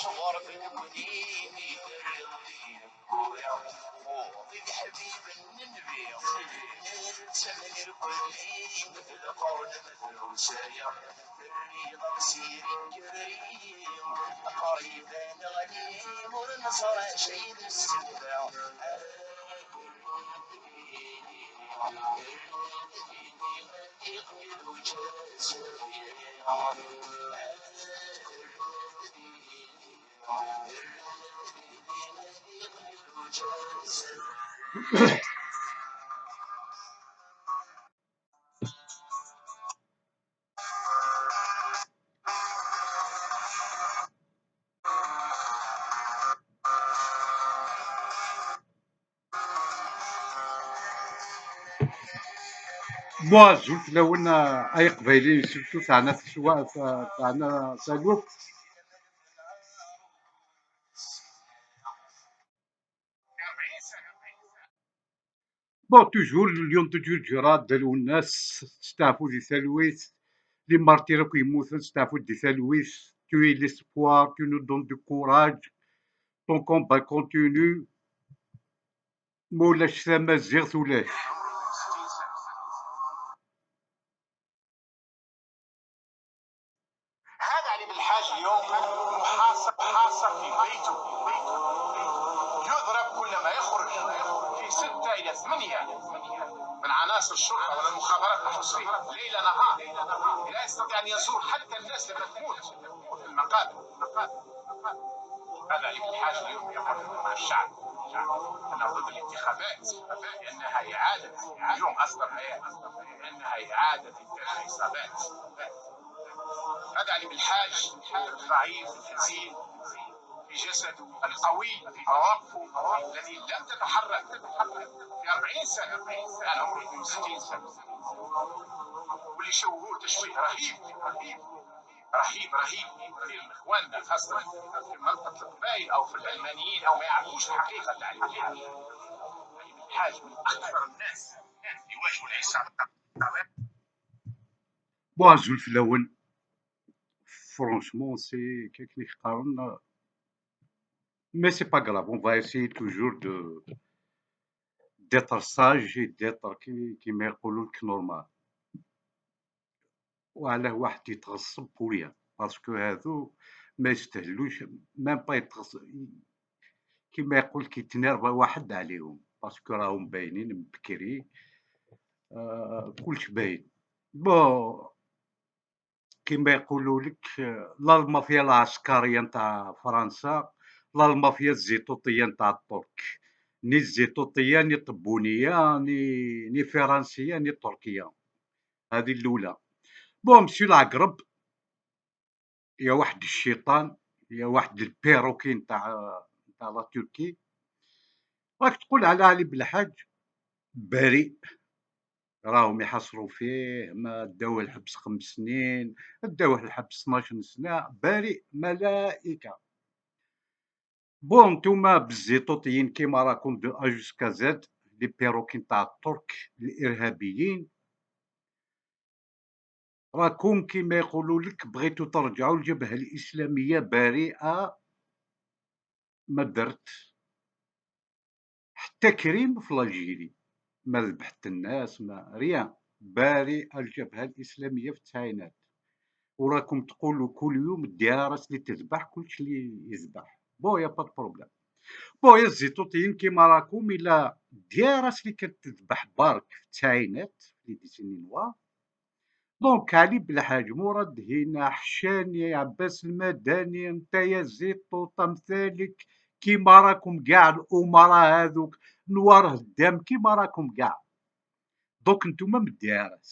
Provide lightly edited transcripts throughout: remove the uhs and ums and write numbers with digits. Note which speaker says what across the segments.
Speaker 1: شغر في القديم وضيف حبيب النبي تمن الكلين مثل قول مثل وسايا الرضا مسير كريم قريبا غنيم والنصر شيد السبع
Speaker 2: moi زلت لو ان اي قبايلي سلتو تاعنا تاعنا سالوك بون توجور اليوم توجور جراد داروا الناس ستعفوا دي سالويس لي مارتير راكو يموتون ستعفوا دي سالويس tu es l'espoir tu nous donnes du courage ton combat continue مولاش ثما زيغ ثولاش
Speaker 1: هذا علي بالحاج اليوم محاصر في بيته يضرب كلما يخرج في 6 إلى 8 من عناصر الشرطة ولا المخابرات تحرس فيه ليل نهار لا يستطيع أن يزور حتى الناس لما تموت في المقابر. هذا علي بالحاج اليوم يقول مع الشعب أنه ضد الانتخابات لأنها إعادة اليوم أصدر لأنها إعادة الانتخابات. هذا علي بالحاج الضعيف الهزيل بجسده القوي عواقبه الذي لم تتحرك في 40 سنة الآن عمره 62 سنة واللي شوهوه تشويه رهيب كثير من اخواننا خاصة في منطقة القبائل أو في العلمانيين أو ما يعرفوش الحقيقة تاع علي بالحاج من أكثر الناس يواجهوا العصابات.
Speaker 2: بون زلت الاول franchement c'est كيك اللي قارن mais c'est pas grave on va essayer toujours de d'être sage et d'être كيما يقولوا لك نورمال وعلاه واحد يتغصب بوريان باسكو هادو ما يستاهلوش ميم با يتغصب كيما يقول لك يتنرفى واحد عليهم باسكو راهم باينين بكري كلش باين بون كيما يقولوا لك لا المافيا العسكريه نتاع فرنسا لا المافيا الزيتوطيه نتاع الترك ني الزيتوطيه ني الطبونيه ني فرنسيه ني تركيه هذه الاولى بون مسيو العقرب يا واحد الشيطان يا واحد البيروكي نتاع لا تركي راك تقول على علي بالحاج بريء راهم يحصروا فيه ما داوه الحبس 5 سنين داوه الحبس 12 سنة بريء ملائكة بون نتوما بالزيتوطيين كيما راكم دو أ جوسكا زاد لي بيروكي نتاع الترك الإرهابيين راكم كيما يقولوا لك بغيتو ترجعوا الجبهة الإسلامية بريئة ما درت حتى كريم في الجيري ما ذبحت الناس ما ريان بريئة الجبهة الإسلامية في التسعينات وراكم تقولوا كل يوم الديارات اللي تذبح كلشي اللي يذبح بون يا با بروبليم بون يا الزيتوطيين كيما راكم إلا الديارات اللي كانت تذبح برك في التسعينات في لي ديسيني نوار دونك علي بالحاج مراد هنا حشاني عباس المدني نتايا زيتوط امثالك كيما راكم كاع الامراء هذوك نوار هدام كيما راكم كاع دوك نتوما من الديارات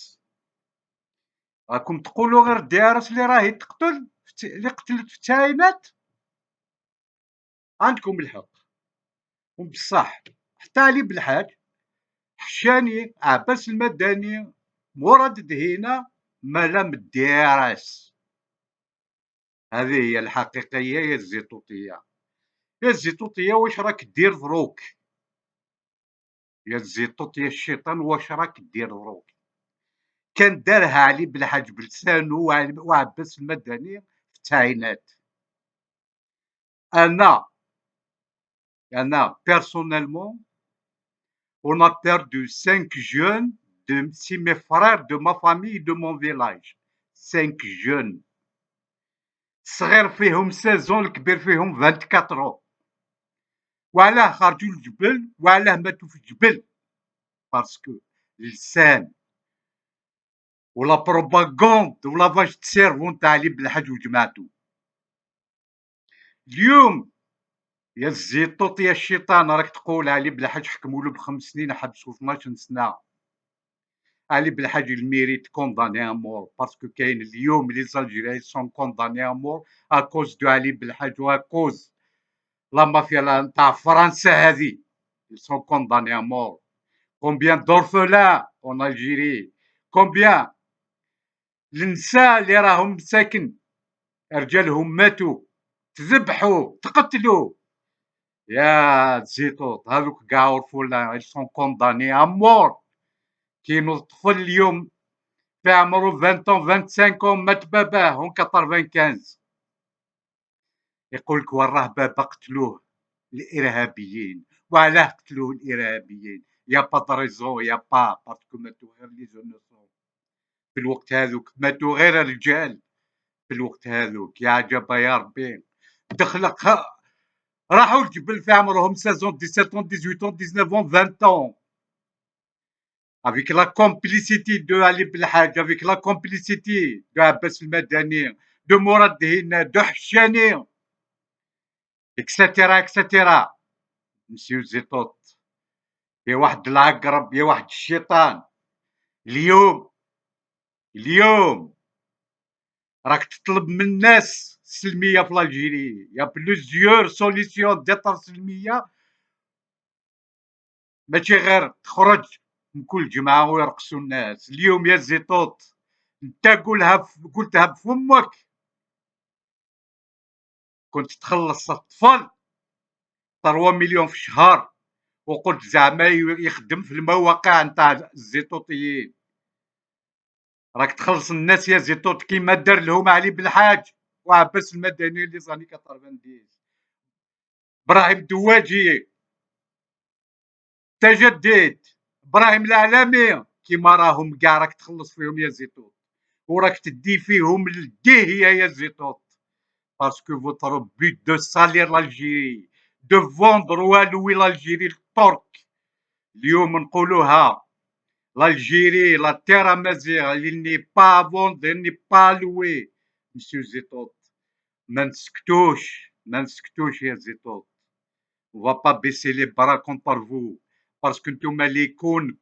Speaker 2: راكم تقولوا غير الديارات اللي راهي تقتل اللي قتلت في التسعينات عندكم الحق وبصح حتى علي بالحاج حشاني عباس المدني مراد دهينة مالا من الديارات هذه هي الحقيقية يا الزيتوطية يا الزيتوطية واش راك دير دروك يا الزيتوط يا الشيطان واش راك دير دروك كان دارها علي بالحاج بلسانو وعباس المدني في التسعينات أنا personnellement, on a perdu 5 jeunes de si mes frères de ma famille de mon village. 5 jeunes. الصغير فيهم 16 الكبير فيهم 24. وعلاه خرجوا للجبل وعلاه ماتوا في الجبل؟ باسكو اللسان ولا بروباغوند ولا فاش تسيرفو نتاع علي بالحاج وجماعته. اليوم يا الزيطوط يا الشيطان راك تقول علي بالحاج حكموا له ب5 سنين حبسوا 12 سنه. علي بالحاج الميريت كونداني ا مور باسكو كاين اليوم لي زالجيريان سون كونداني ا مور ا كوز دو علي بالحاج و كوز لا مافيا نتاع فرنسا هذه سون كونداني ا مور. كومبيان دورفلان اون الجيري، كومبيان النساء اللي راهم مساكن رجالهم ماتوا تذبحوا تقتلوا. يا زيطوط هذوك كاع ورفولا سون كونداني ا مور. كاين الطفل اليوم في عمره 20 25 مات باباه اون 95 يقول لك وراه بابا قتلوه الارهابيين. وعلاه قتلوه الارهابيين؟ يا با طريزون يا با باسكو ماتوا غير لي زونوسون في الوقت هذوك، ماتوا غير الرجال في الوقت هذوك. يا عجبا يا ربي دخل راحوا الجبل في عمرهم 16 17 18 19 20 avec la complicité de Ali Belhaj, avec la complicité de Abbas el-Madani, de Mourad Hina, de Hachani, etc. etc. مسيو زيطوط يا واحد العقرب يا واحد الشيطان. اليوم راك تطلب من الناس السلميه في الجيري. يا بلوزيور سوليسيون ديطر سلميه، ماشي غير تخرج من كل جمعه ويرقصوا الناس. اليوم يا زيطوط انت قلتها بفمك كنت تخلص الطفل 3 مليون في الشهر وقلت زعما يخدم في المواقع نتاع الزيطوطيين. راك تخلص الناس يا زيطوط كيما دار لهم علي بالحاج وعباس المدني اللي زاني 90. ابراهيم دواجي تجدد ابراهيم العلامي كيما راهم كاع راك تخلص فيهم يا زيطوط وراك تدي فيهم للديهيه يا زيطوط. باسكو فوتر بوت دو سالير l'Algérie دو فوندر والوي l'Algérie الترك. اليوم نقولوها l'Algérie لا تيرا مازيغ اللي ني با فوندر ني با لوي. مسيو زيطوط ما نسكتوش يا زيطوط. on va pas baisser les bras contre vous باسكو نتوما اللي يكون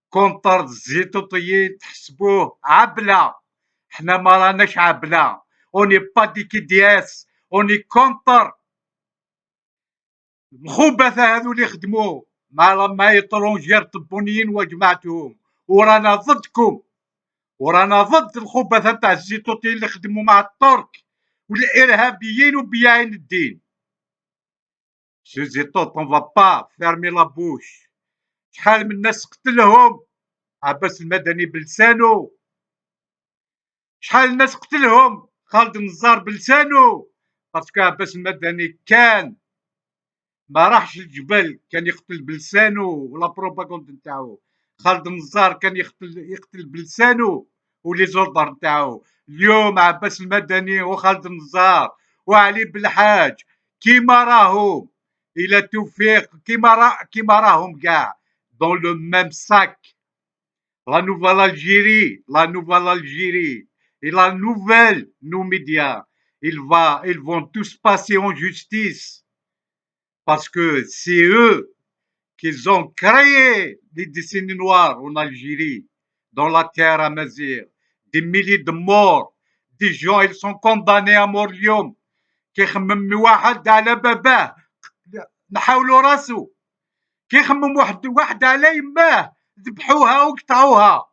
Speaker 2: كونتر الزيطوطيين تحسبوه عبله. حنا ما راناش عبله، اوني با دي كيدياس، اوني كونتر الخبثاء هذو اللي يخدموا مع يطرونجير طبونيين وجماعتهم. ورانا ضدكم، ورانا ضد الخبثاء تاع الزيطوطيين اللي خدموا مع الترك والارهابيين وبياعين الدين. سي زيطوط اون فا با فيرمي لا بوش. شحال من ناس قتلهم عباس المدني بلسانو، شحال الناس قتلهم خالد النزار بلسانو. باسكو عباس المدني كان ما راحش الجبل كان يقتل بلسانو ولا بروباغوند نتاعو. خالد النزار كان يقتل بلسانو ولي زولدار نتاعو. اليوم عباس المدني وخالد النزار وعلي بالحاج كيما راهم الى توفيق كيما راهم كاع دون لو ميم ساك. La nouvelle Algérie, la nouvelle Algérie et la nouvelle nos médias, ils vont tous passer en justice parce que c'est eux qui ont créé les décennies noires en Algérie, dans la terre amazigh, des milliers de morts, des gens ils sont condamnés à mort اليوم. كيخمم واحد على باباه نحاولوا راسو، كيخمم واحد على يماه ذبحوها وقطعوها.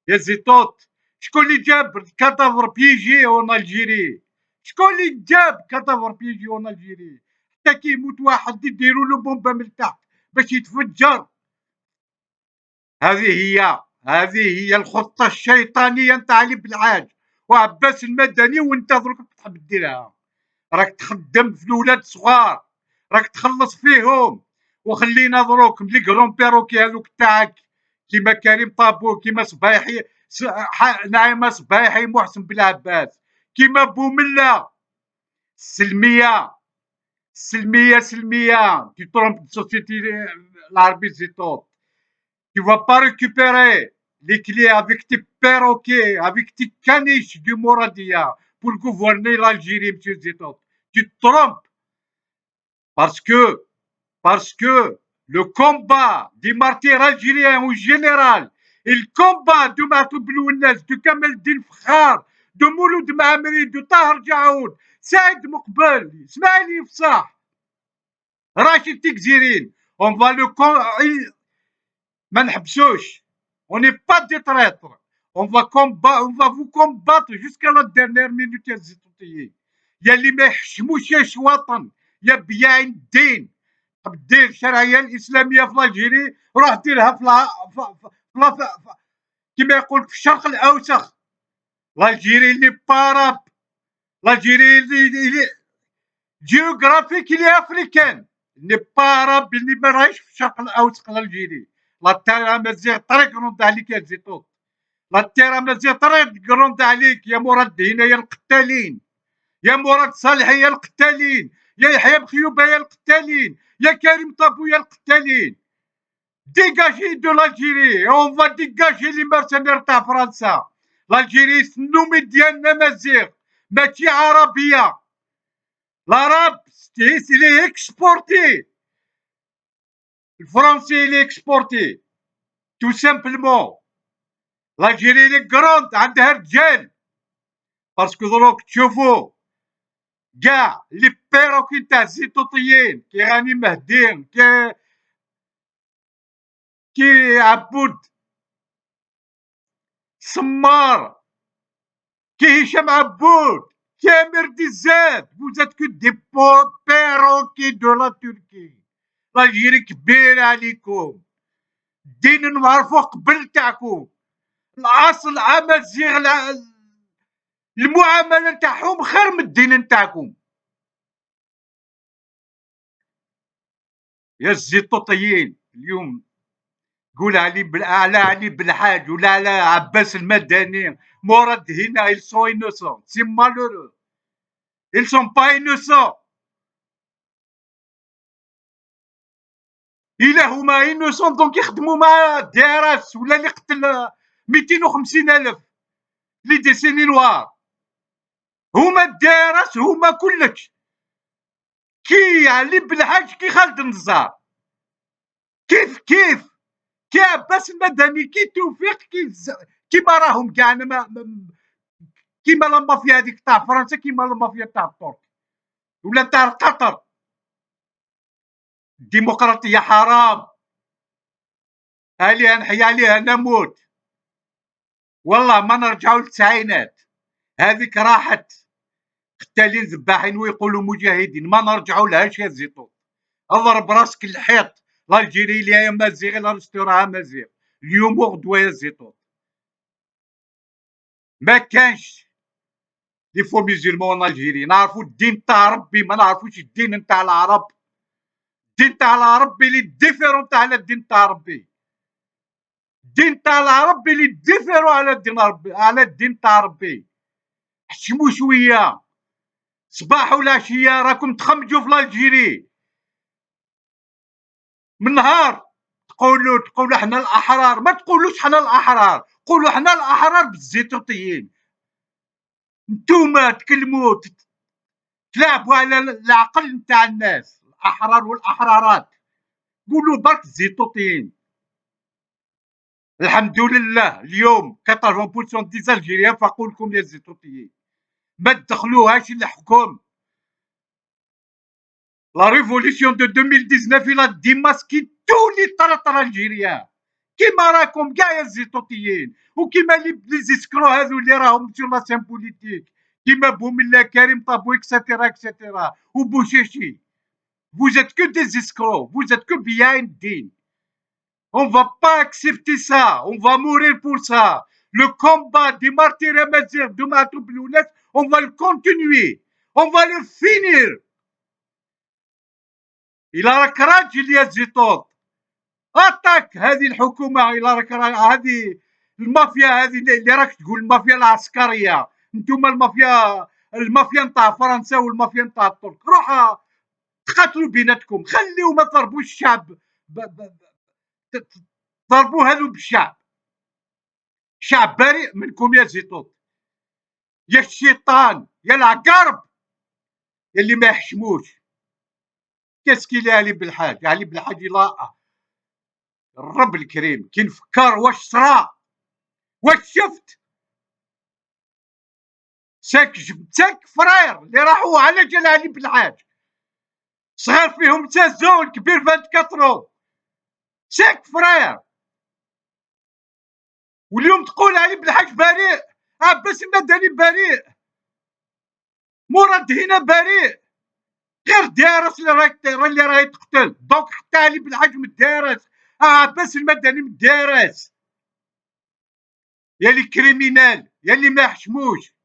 Speaker 2: يا زيطوط شكون اللي جاب الكادافر بيجي اون الجيري؟ شكون اللي جاب كادافر بيجي اون الجيري؟ حتى كي يموت واحد يديروا له بومبا من تحت باش يتفجر. هذه هي الخطه الشيطانيه نتاع علي بالحاج وعباس المدني وانت دروك تحب ديرها. راك تخدم في الولاد الصغار، راك تخلص فيهم، وخلينا دروك لي كرون بيروكي هذوك تاعك كيما كريم طابور، كيما صبايحي نعيمه صبايحي، محسن بالعباس، كيما بومله. السلميه سلميه سلميه. Tu trompes de société l'Arabie Saoudite. Tu vas pas récupérer les clés avec tes perroquets, avec tes caniches du Mouradia pour gouverner l'Algérie, monsieur Zétot. Tu te trompes parce que le combat des martyrs algériens en général et le combat de Matou Blounes, de Kamel Din Fkhar, de Mouloud Maamri, de Tahar Jaoud, Saïd Moukbel, Ismaël Yfsah, Rachid Tikzirin, on va le ما نحبسوش. On n'est pas des traîtres. On va vous combattre jusqu'à la dernière minute يا الزيتوتيين. يا اللي ما يحشموش يا شواطن، يا بياعين الدين. تحب دير الشرعية الإسلامية في الجيري، روح ديرها في كيما يقول في الشرق الأوسط. الجيري اللي باراب، الجيري اللي جيوغرافيك اللي أفريكان، اللي باراب اللي ما راهيش في الشرق الأوسط الجيري. لا تيرا مزيغ طريق نوض عليك يا زيتوت، لا تيرا مزيغ طريق نوض عليك يا مراد هنا يا القتالين، يا مراد صالح يا القتالين، يا يحيى بخيوبه يا القتالين، يا كريم طابو يا القتالين. ديجاجي دو لالجيري، اون فا ديجاجي لي مرسنير تاع فرنسا. لالجيري النومي ديالنا مزيغ ماشي عربيه. العرب سي لي اكسبورتي، الفرنسي لي اكسبورتي تو سامبلمون. الجيري لي كروند عندها رجال، باسكو دروك تشوفوا كاع لي بيروكي تاع الزيتوطيين كي راني مهدين، كي عبود سمار، كي هشام عبود، كي امير ديزاد، فوزات كو دي بيروكي دو لا تركي. الجيري كبير عليكم، الدين نعرفو قبل تاعكم. الاصل امازيغ المعامله نتاعهم خير من الدين نتاعكم يا الزيتوطيين. اليوم قول على علي بالحاج ولا على عباس المدني مراد هنا ils sont innocents, c'est malheureux, ils sont pas innocents. إلا هما innocents دونك يخدموا مع DRS ولا اللي قتل 250,000 لي ديسيني نوار. هما DRS هما كلش كي علي بالحاج كي خالد النزار، كيف كي عباس المدني كي توفيق كيما راهم كاع. كيما لا مافيا هذيك تاع فرنسا، كيما لا مافيا تاع الترك ولا تاع قطر. الديمقراطيه حرام، عليها نحيا عليها نموت. والله ما نرجعوا للتسعينات، هذيك راحت قتالين ذباحين ويقولوا مجاهدين، ما نرجعوا لهاش يا زيتون. اضرب راسك الحيط. الجيري اللي هي مزيغ لا رستوراها مزيغ اليوم وغدوه يا زيتون. ما كانش لي فو ميزيلمون الجيري، نعرفوا الدين تاع ربي، ما نعرفوش الدين نتاع العرب. الدين تاع العرب اللي ديفيرون تاع الدين تاع ربي، الدين تاع العرب اللي ديفيرون على الدين ربي، على الدين تاع ربي. حشموا شويه، صباح ولا عشيه راكم تخمجوا في الجيري. من نهار تقولوا حنا الاحرار، ما تقولوش حنا الاحرار، قولوا حنا الاحرار بالزيتوطيين. نتوما تكلموا تلعبوا على العقل نتاع الناس، الاحرار والاحرارات. قولوا برك الزيتوطيين. الحمد لله اليوم 80% دي الجيريان فاقول لكم يا الزيتوطيين ما تدخلوهاش الحكم. لا ريفوليسيون دو 2019 الى ديماسكي تو لي طرطره الجيريان كيما راكم كاع يا الزيتوطيين، وكيما لي زيسكرو هذو اللي راهم سور لا سين بوليتيك كيما بوملا كريم طابو اكسيتيرا اكسيتيرا وبوشيشي. Vous êtes que des escrocs, vous êtes que behind din. On va pas accepter ça, on va mourir pour ça. Le combat des martyrs amazigh de Matou Blounes, on va le continuer. اون فا لو فينير. الى راك راجل يا زيتوط اتاك هذه الحكومه، الى راك هذه المافيا، هذه اللي راك تقول المافيا العسكريه، نتوما المافيا نتاع فرنسا والمافيا نتاع الترك، روحوا تقاتلوا بيناتكم، خليو ما تضربوش الشعب، ضربوا هذو بالشعب. شعب بريء منكم يا زيتوط، يا الشيطان يا العقرب يلي ما يحشموش. كاسكي علي بالحاج، علي بالحاج لا الرب الكريم كي نفكر واش صرا واش شفت. ساك فراير اللي راحوا على جال علي بالحاج، صغار فيهم 16 الكبير 24. ساك فراير، واليوم تقول علي بالحاج بريء، عباس المدني بريء، مراد هنا بريء، غير دارس اللي راهي تقتل. دونك حتى علي بالحاج مدارس، عباس المدني مدارس، يا لي كريمينال يا اللي ما يحشموش.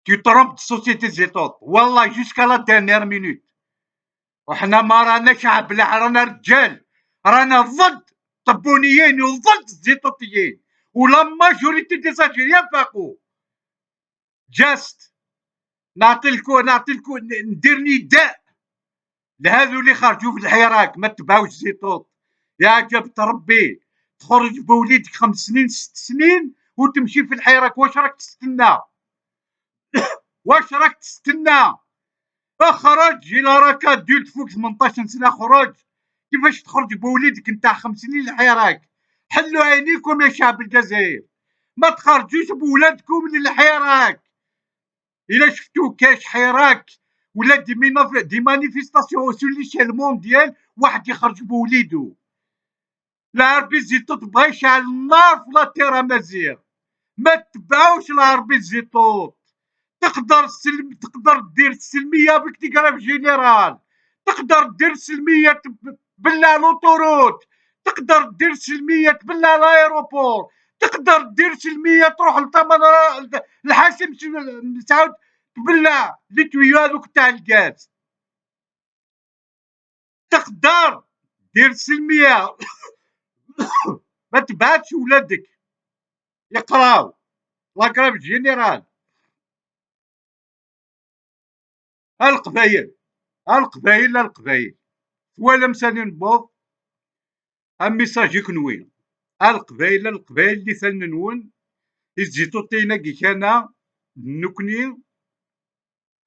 Speaker 2: Tu trompes de société زيتوط والله جوسكا لا ديرنيير مينوت. وحنا ما رانا شعب، لا رانا رجال، رانا ضد الطبونيين وضد الزيتوطيين، ولا ماجوريتي دي زالجيريان فاقوا. جاست نعطيلكو ندير نداء لهذو اللي خرجوا في الحراك، ما تبعوش زيتوط. يا جبت ربي تخرج بوليدك 5 سنين 6 سنين وتمشي في الحراك، واش راك تستنى؟ واش راك تستنى؟ اخرج الى راك ادولت فوق 18 سنه، خرج. كيفاش تخرج بوليدك نتاع 5 سنين للحراك؟ حلوا عينيكم يا شعب الجزائر، ما تخرجوش بولادكم للحراك. الا شفتو كاش حراك ولا دي مانيفيستاسيون سو ليشيل مونديال، واحد يخرج بوليدو. العربي الزيتوط بغا يشعل النار في لا مزيغ، ما تبعوش العربي الزيتوط. تقدر دير السلميه بكتيغراف جينيرال، تقدر دير السلميه تبلع لوطوروت، تقدر دير السلميه تبلع لايروبور، تقدر دير سلميه تروح الحاسم تعاود تبلع لي تويو هذوك تاع الغاز. تقدر دير سلميه ما تبعتش ولادك يقراو لاكراف جينيرال. القبايل القبايل ولا مسالين نبوض ان ميساج يكنوين. القبايل اللي ثننون الزيتوطينا كي كان نكني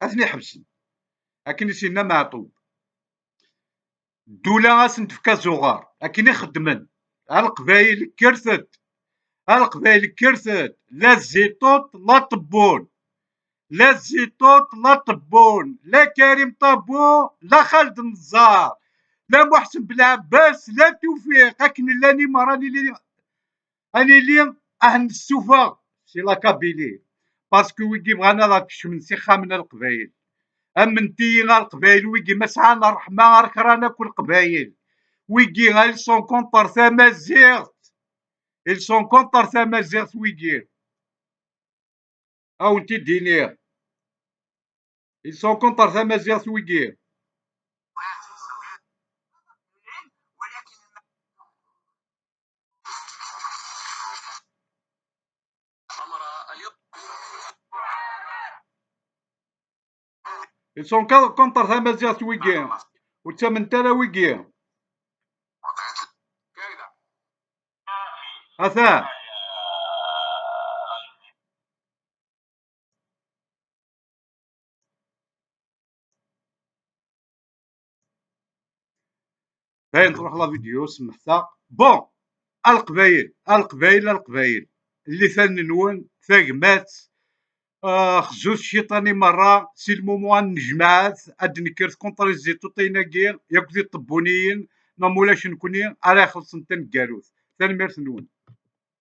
Speaker 2: اثني حبسن لكن سينا معطوب الدولة اسن تفكا زغار لكن يخدمن. القبايل كرثت لا الزيتوط لا طبون، لا الزيتوط لا طبون، لا كريم طابون لا خالد النزار، لا محسن بالعباس لا توفيق. لكن لاني ما راني لي اهل السوفا سي لا كابيلي، باسكو ويكي بغانا لا تكشف سيخا من القبايل. امنتي غا القبايل ويكي ما سعانا الرحمه راك رانا كل قبايل ويكي غا سون كونتر ثمازيغت، سون كونتر ثمازيغت ويكي او انتي دينير سون كونتر ثمازيغت ويكي. سون كونتر ثمازيغت ويكي وتمن تالا ويكي اثاه. باين تروح لا فيديو سمحتها. بون القبايل اللي ثننون ثاقمات خزوز الشيطاني مرة سي الموموان نجمعات اد نكرت كونطر الزيتوطيناكي ياك ذي الطبونيين ما مولاش نكوني على خلص نتا نكاروث ثاني ميرث نون.